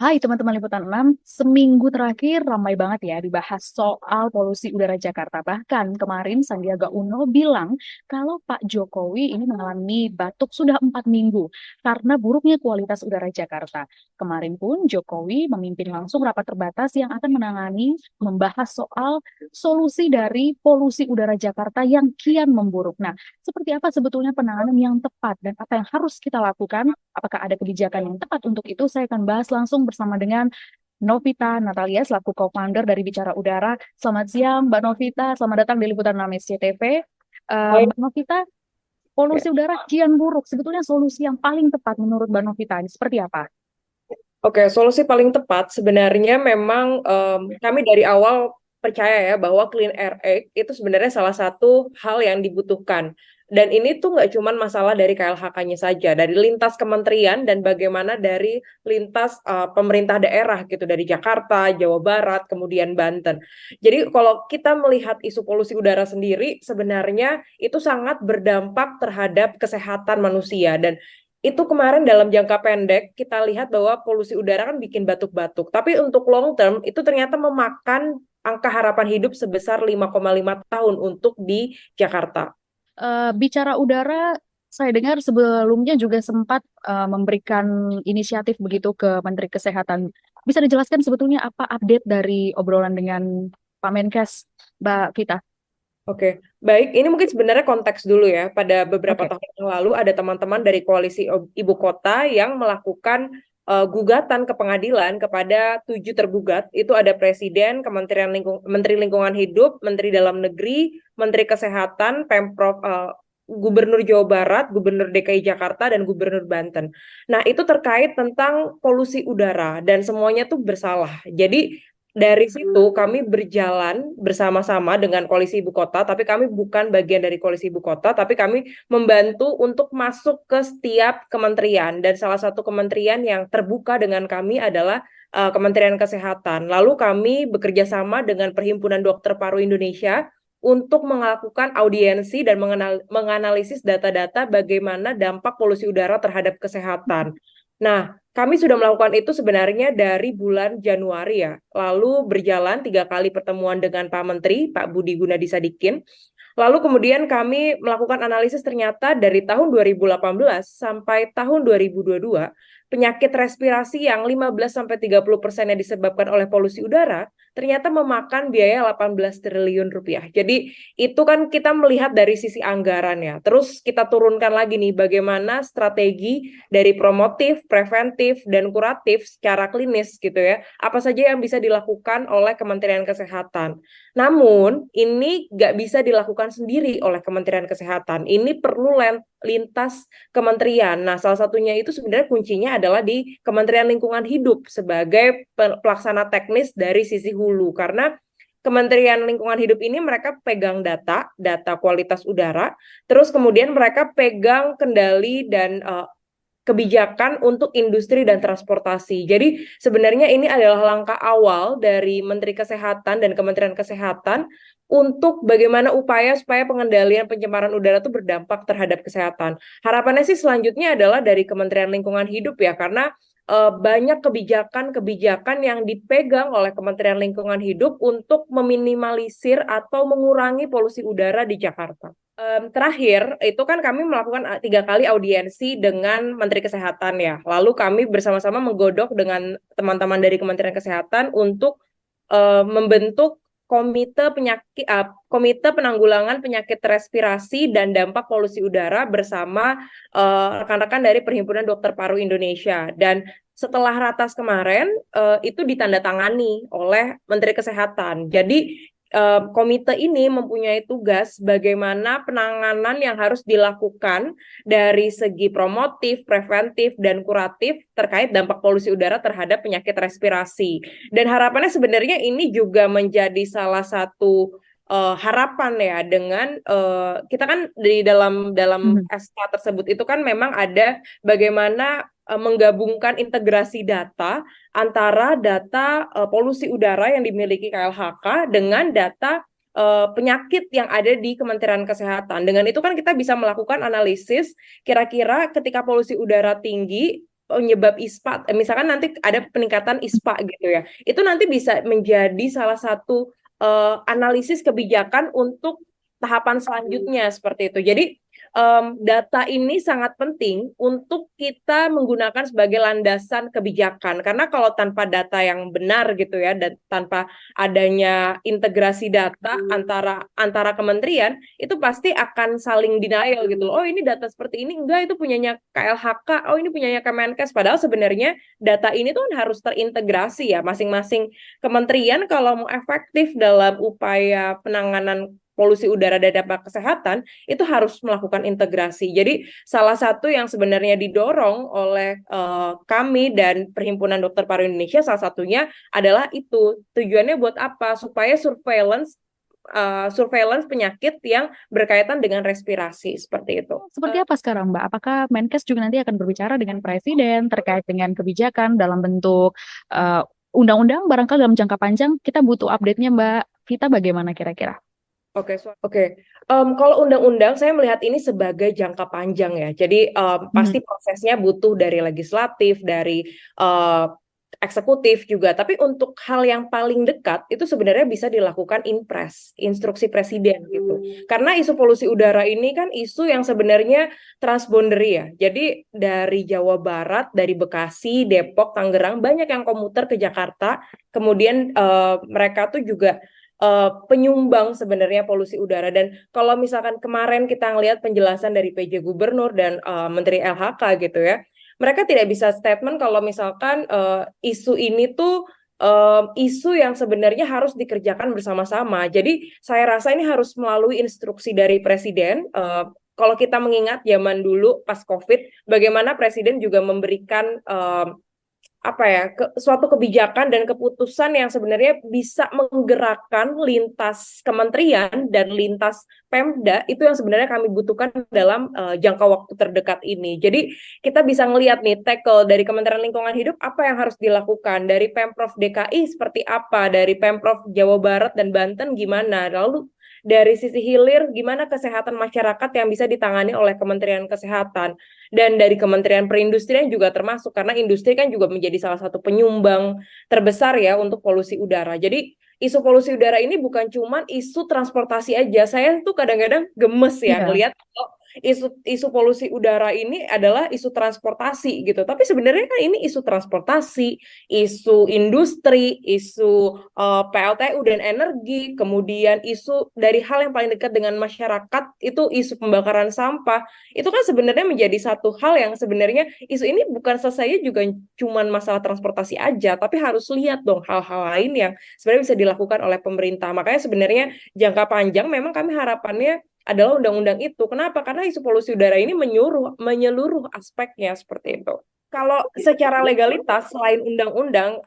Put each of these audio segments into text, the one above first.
Hai teman-teman Liputan 6, seminggu terakhir ramai banget ya dibahas soal polusi udara Jakarta. Bahkan kemarin Sandiaga Uno bilang kalau Pak Jokowi ini mengalami batuk sudah 4 minggu karena buruknya kualitas udara Jakarta. Kemarin pun Jokowi memimpin langsung rapat terbatas yang akan menangani membahas soal solusi dari polusi udara Jakarta yang kian memburuk. Nah, seperti apa sebetulnya penanganan yang tepat dan apa yang harus kita lakukan? Apakah ada kebijakan yang tepat untuk itu? Saya akan bahas langsung bersama dengan Novita Natalia selaku co-founder dari Bicara Udara. Selamat siang, Mbak Novita. Selamat datang di Liputan 6 SCTV. Baik, Mbak Novita, ya. polusi udara kian buruk. Sebetulnya solusi yang paling tepat menurut Mbak Novita ini seperti apa? Oke, solusi paling tepat sebenarnya memang kami dari awal percaya ya bahwa Clean Air Act itu sebenarnya salah satu hal yang dibutuhkan. Dan ini tuh nggak cuma masalah dari KLHK-nya saja, dari lintas kementerian dan bagaimana dari lintas pemerintah daerah gitu, dari Jakarta, Jawa Barat, kemudian Banten. Jadi kalau kita melihat isu polusi udara sendiri, sebenarnya itu sangat berdampak terhadap kesehatan manusia. Dan itu kemarin dalam jangka pendek kita lihat bahwa polusi udara kan bikin batuk-batuk. Tapi untuk long term itu ternyata memakan angka harapan hidup sebesar 5,5 tahun untuk di Jakarta. Bicara udara, saya dengar sebelumnya juga sempat memberikan inisiatif begitu ke Menteri Kesehatan. Bisa dijelaskan sebetulnya apa update dari obrolan dengan Pak Menkes, Mbak Vita? Oke, baik. Ini mungkin sebenarnya konteks dulu ya. Pada beberapa Oke. tahun yang lalu ada teman-teman dari Koalisi Ibu Kota yang melakukan gugatan ke pengadilan kepada 7 tergugat. Itu ada Presiden, Menteri Lingkungan Hidup, Menteri Dalam Negeri, Menteri Kesehatan, Pemprov, Gubernur Jawa Barat, Gubernur DKI Jakarta, dan Gubernur Banten. Nah, itu terkait tentang polusi udara dan semuanya tuh bersalah. Jadi dari situ kami berjalan bersama-sama dengan Koalisi Ibu Kota, tapi kami bukan bagian dari Koalisi Ibu Kota, tapi kami membantu untuk masuk ke setiap kementerian. Dan salah satu kementerian yang terbuka dengan kami adalah Kementerian Kesehatan. Lalu kami bekerja sama dengan Perhimpunan Dokter Paru Indonesia untuk melakukan audiensi dan menganalisis data-data bagaimana dampak polusi udara terhadap kesehatan. Nah, kami sudah melakukan itu sebenarnya dari bulan Januari ya. Lalu berjalan 3 kali pertemuan dengan Pak Menteri, Pak Budi Gunadi Sadikin. Lalu kemudian kami melakukan analisis ternyata dari tahun 2018 sampai tahun 2022, penyakit respirasi yang 15-30% yang disebabkan oleh polusi udara ternyata memakan biaya 18 triliun rupiah. Jadi itu kan kita melihat dari sisi anggaran ya. Terus kita turunkan lagi nih bagaimana strategi dari promotif, preventif, dan kuratif secara klinis gitu ya. Apa saja yang bisa dilakukan oleh Kementerian Kesehatan. Namun, ini nggak bisa dilakukan sendiri oleh Kementerian Kesehatan. Ini perlu lintas kementerian. Nah, salah satunya itu sebenarnya kuncinya adalah di Kementerian Lingkungan Hidup sebagai pelaksana teknis dari sisi hulu. Karena Kementerian Lingkungan Hidup ini mereka pegang data kualitas udara, terus kemudian mereka pegang kendali dan kebijakan untuk industri dan transportasi. Jadi sebenarnya ini adalah langkah awal dari Menteri Kesehatan dan Kementerian Kesehatan untuk bagaimana upaya supaya pengendalian pencemaran udara itu berdampak terhadap kesehatan. Harapannya sih selanjutnya adalah dari Kementerian Lingkungan Hidup ya, karena banyak kebijakan-kebijakan yang dipegang oleh Kementerian Lingkungan Hidup untuk meminimalisir atau mengurangi polusi udara di Jakarta. Terakhir, itu kan kami melakukan 3 kali audiensi dengan Menteri Kesehatan ya. Lalu kami bersama-sama menggodok dengan teman-teman dari Kementerian Kesehatan untuk membentuk komite penanggulangan penyakit respirasi dan dampak polusi udara bersama rekan-rekan dari Perhimpunan Dokter Paru Indonesia. Dan setelah ratas kemarin, itu ditandatangani oleh Menteri Kesehatan. Jadi komite ini mempunyai tugas bagaimana penanganan yang harus dilakukan dari segi promotif, preventif, dan kuratif terkait dampak polusi udara terhadap penyakit respirasi. Dan harapannya sebenarnya ini juga menjadi salah satu harapan ya dengan kita kan di dalam Mhm. SK tersebut itu kan memang ada bagaimana menggabungkan integrasi data antara data polusi udara yang dimiliki KLHK dengan data penyakit yang ada di Kementerian Kesehatan. Dengan itu kan kita bisa melakukan analisis kira-kira ketika polusi udara tinggi penyebab ISPA, misalkan nanti ada peningkatan ISPA gitu ya, itu nanti bisa menjadi salah satu analisis kebijakan untuk tahapan selanjutnya seperti itu. Jadi data ini sangat penting untuk kita menggunakan sebagai landasan kebijakan, karena kalau tanpa data yang benar gitu ya, dan tanpa adanya integrasi data antara kementerian, itu pasti akan saling denial gitu loh. Oh ini data seperti ini, enggak itu punyanya KLHK, oh ini punyanya Kemenkes. Padahal sebenarnya data ini tuh harus terintegrasi ya, masing-masing kementerian kalau mau efektif dalam upaya penanganan polusi udara dan dampak kesehatan itu harus melakukan integrasi. Jadi salah satu yang sebenarnya didorong oleh kami dan Perhimpunan Dokter Paru Indonesia, salah satunya adalah itu. Tujuannya buat apa? Supaya surveillance penyakit yang berkaitan dengan respirasi seperti itu. Seperti apa sekarang, Mbak? Apakah Menkes juga nanti akan berbicara dengan Presiden terkait dengan kebijakan dalam bentuk undang-undang? Barangkali dalam jangka panjang kita butuh update-nya, Mbak Vita, bagaimana kira-kira? Oke. Kalau undang-undang saya melihat ini sebagai jangka panjang ya. Jadi pasti prosesnya butuh dari legislatif, dari eksekutif juga. Tapi untuk hal yang paling dekat itu sebenarnya bisa dilakukan Inpres, instruksi presiden gitu. Karena isu polusi udara ini kan isu yang sebenarnya transboundary ya. Jadi dari Jawa Barat, dari Bekasi, Depok, Tangerang, banyak yang komuter ke Jakarta. Kemudian mereka tuh juga penyumbang sebenarnya polusi udara. Dan kalau misalkan kemarin kita ngelihat penjelasan dari PJ Gubernur dan Menteri LHK gitu ya, mereka tidak bisa statement kalau misalkan isu ini tuh isu yang sebenarnya harus dikerjakan bersama-sama. Jadi saya rasa ini harus melalui instruksi dari Presiden. Kalau kita mengingat zaman dulu pas COVID, bagaimana Presiden juga memberikan suatu kebijakan dan keputusan yang sebenarnya bisa menggerakkan lintas kementerian dan lintas Pemda, itu yang sebenarnya kami butuhkan dalam jangka waktu terdekat ini. Jadi kita bisa ngelihat nih tackle dari Kementerian Lingkungan Hidup apa yang harus dilakukan, dari Pemprov DKI seperti apa, dari Pemprov Jawa Barat dan Banten gimana, lalu dari sisi hilir gimana kesehatan masyarakat yang bisa ditangani oleh Kementerian Kesehatan. Dan dari Kementerian Perindustrian juga termasuk, karena industri kan juga menjadi salah satu penyumbang terbesar ya untuk polusi udara. Jadi isu polusi udara ini bukan cuma isu transportasi aja. Saya tuh kadang-kadang gemes ya Iya. ngelihat kalau isu polusi udara ini adalah isu transportasi gitu. Tapi sebenarnya kan ini isu transportasi, isu industri, isu PLTU dan energi, kemudian isu dari hal yang paling dekat dengan masyarakat itu isu pembakaran sampah. Itu kan sebenarnya menjadi satu hal yang sebenarnya isu ini bukan selesai juga cuma masalah transportasi aja, tapi harus lihat dong hal-hal lain yang sebenarnya bisa dilakukan oleh pemerintah. Makanya sebenarnya jangka panjang memang kami harapannya adalah undang-undang itu. Kenapa? Karena isu polusi udara ini menyeluruh aspeknya seperti itu. Kalau secara legalitas selain undang-undang,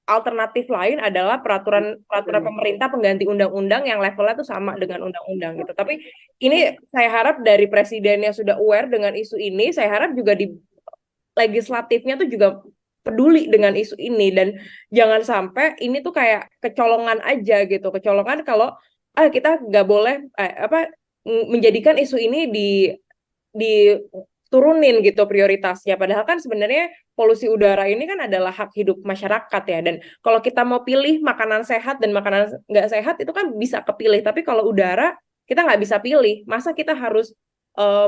alternatif lain adalah peraturan pemerintah pengganti undang-undang yang levelnya tuh sama dengan undang-undang gitu. Tapi ini saya harap dari presiden yang sudah aware dengan isu ini, saya harap juga di legislatifnya tuh juga peduli dengan isu ini, dan jangan sampai ini tuh kayak kecolongan aja gitu. Kecolongan kalau kita nggak boleh menjadikan isu ini diturunin gitu prioritasnya. Padahal kan sebenarnya polusi udara ini kan adalah hak hidup masyarakat ya. Dan kalau kita mau pilih makanan sehat dan makanan nggak sehat itu kan bisa kepilih. Tapi kalau udara kita nggak bisa pilih. Masa kita harus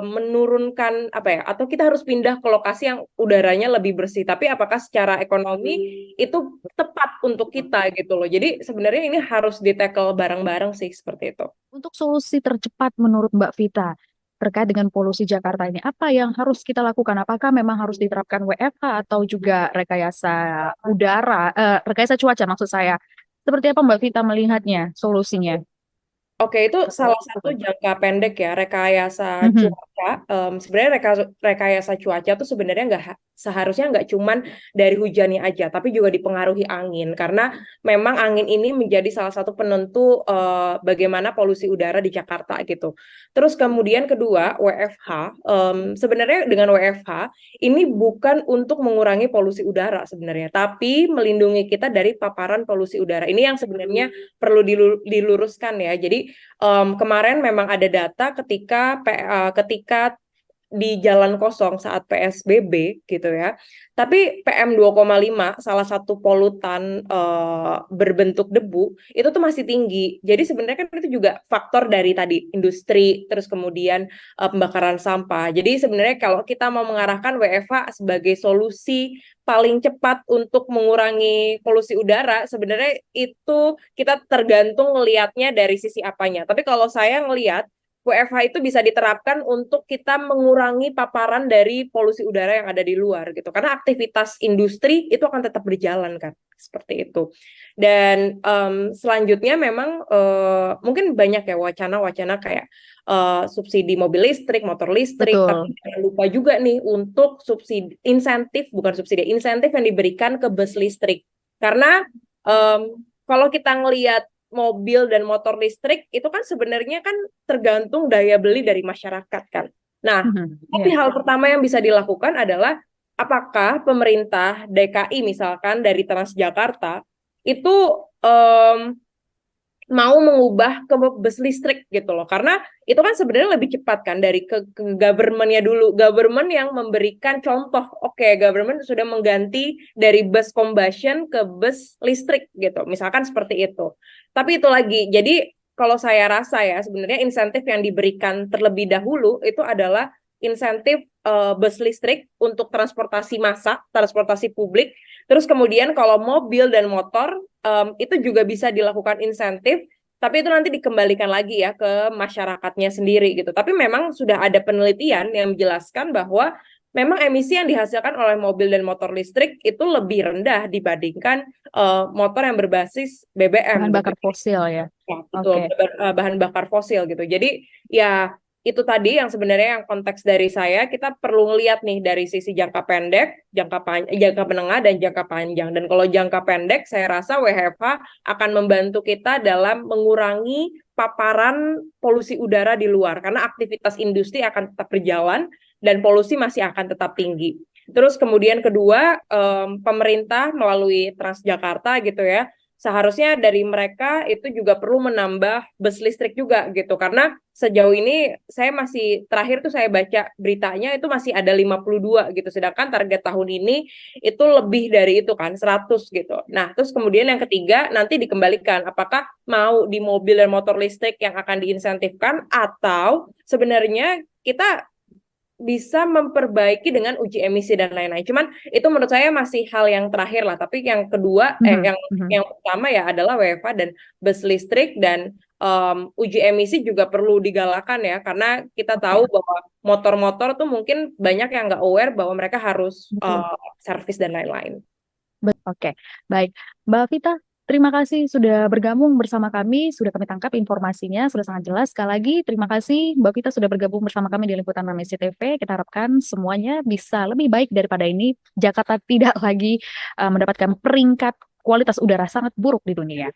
menurunkan atau kita harus pindah ke lokasi yang udaranya lebih bersih. Tapi apakah secara ekonomi itu tepat untuk kita gitu loh. Jadi sebenarnya ini harus di-tackle bareng-bareng sih seperti itu. Untuk solusi tercepat menurut Mbak Vita terkait dengan polusi Jakarta ini, apa yang harus kita lakukan? Apakah memang harus diterapkan WFH atau juga rekayasa cuaca maksud saya? Seperti apa Mbak Vita melihatnya solusinya? Oke, itu salah satu jangka pendek ya, rekayasa Mhm. cuaca. Sebenarnya rekayasa cuaca tuh sebenarnya seharusnya nggak cuman dari hujannya aja, tapi juga dipengaruhi angin. Karena memang angin ini menjadi salah satu penentu bagaimana polusi udara di Jakarta gitu. Terus kemudian kedua, WFH. Sebenarnya dengan WFH ini bukan untuk mengurangi polusi udara sebenarnya, tapi melindungi kita dari paparan polusi udara. Ini yang sebenarnya perlu diluruskan ya. Jadi kemarin memang ada data ketika di jalan kosong saat PSBB gitu ya. Tapi PM2,5 salah satu polutan berbentuk debu itu tuh masih tinggi. Jadi sebenarnya kan itu juga faktor dari tadi industri, terus kemudian pembakaran sampah. Jadi sebenarnya kalau kita mau mengarahkan WFH sebagai solusi paling cepat untuk mengurangi polusi udara, sebenarnya itu kita tergantung ngelihatnya dari sisi apanya. Tapi kalau saya ngelihat WFH itu bisa diterapkan untuk kita mengurangi paparan dari polusi udara yang ada di luar gitu. Karena aktivitas industri itu akan tetap berjalan kan, seperti itu. Dan selanjutnya memang mungkin banyak ya wacana-wacana kayak subsidi mobil listrik, motor listrik, tapi Betul. jangan lupa juga nih untuk subsidi insentif, bukan subsidi, insentif yang diberikan ke bus listrik. Karena kalau kita ngelihat mobil dan motor listrik itu kan sebenarnya kan tergantung daya beli dari masyarakat kan. Nah, tapi Iya. hal pertama yang bisa dilakukan adalah apakah pemerintah DKI misalkan dari Transjakarta itu mau mengubah ke bus listrik gitu loh. Karena itu kan sebenarnya lebih cepat kan dari ke government-nya dulu. Government yang memberikan contoh, oke, government sudah mengganti dari bus combustion ke bus listrik gitu. Misalkan seperti itu. Tapi itu lagi, jadi kalau saya rasa ya sebenarnya insentif yang diberikan terlebih dahulu itu adalah insentif bus listrik untuk transportasi massa, transportasi publik. Terus kemudian kalau mobil dan motor itu juga bisa dilakukan insentif, tapi itu nanti dikembalikan lagi ya ke masyarakatnya sendiri gitu. Tapi memang sudah ada penelitian yang menjelaskan bahwa memang emisi yang dihasilkan oleh mobil dan motor listrik itu lebih rendah dibandingkan motor yang berbasis Bahan BBM gitu. bakar fosil ya. Ya, betul, Oke. bahan bakar fosil gitu. Jadi ya itu tadi yang sebenarnya yang konteks dari saya, kita perlu ngelihat nih dari sisi jangka pendek, jangka menengah dan jangka panjang. Dan kalau jangka pendek saya rasa WFH akan membantu kita dalam mengurangi paparan polusi udara di luar karena aktivitas industri akan tetap berjalan dan polusi masih akan tetap tinggi. Terus kemudian kedua, pemerintah melalui Transjakarta gitu ya, seharusnya dari mereka itu juga perlu menambah bus listrik juga gitu karena sejauh ini saya masih terakhir tuh saya baca beritanya itu masih ada 52 gitu sedangkan target tahun ini itu lebih dari itu kan 100 gitu. Nah, terus kemudian yang ketiga nanti dikembalikan apakah mau di mobil dan motor listrik yang akan diinsentifkan atau sebenarnya kita bisa memperbaiki dengan uji emisi dan lain-lain. Cuman itu menurut saya masih hal yang terakhir lah. Tapi yang kedua, Mhm, yang mhm. yang utama ya adalah WFH dan bus listrik dan uji emisi juga perlu digalakan ya, karena kita Oke, tahu bahwa motor-motor tuh mungkin banyak yang nggak aware bahwa mereka harus betul. servis dan lain-lain. Oke, baik. Mbak Vita, terima kasih sudah bergabung bersama kami, sudah kami tangkap informasinya, sudah sangat jelas. Sekali lagi, terima kasih Mbak Vita sudah bergabung bersama kami di Liputan Mamesi TV. Kita harapkan semuanya bisa lebih baik daripada ini. Jakarta tidak lagi mendapatkan peringkat kualitas udara sangat buruk di dunia.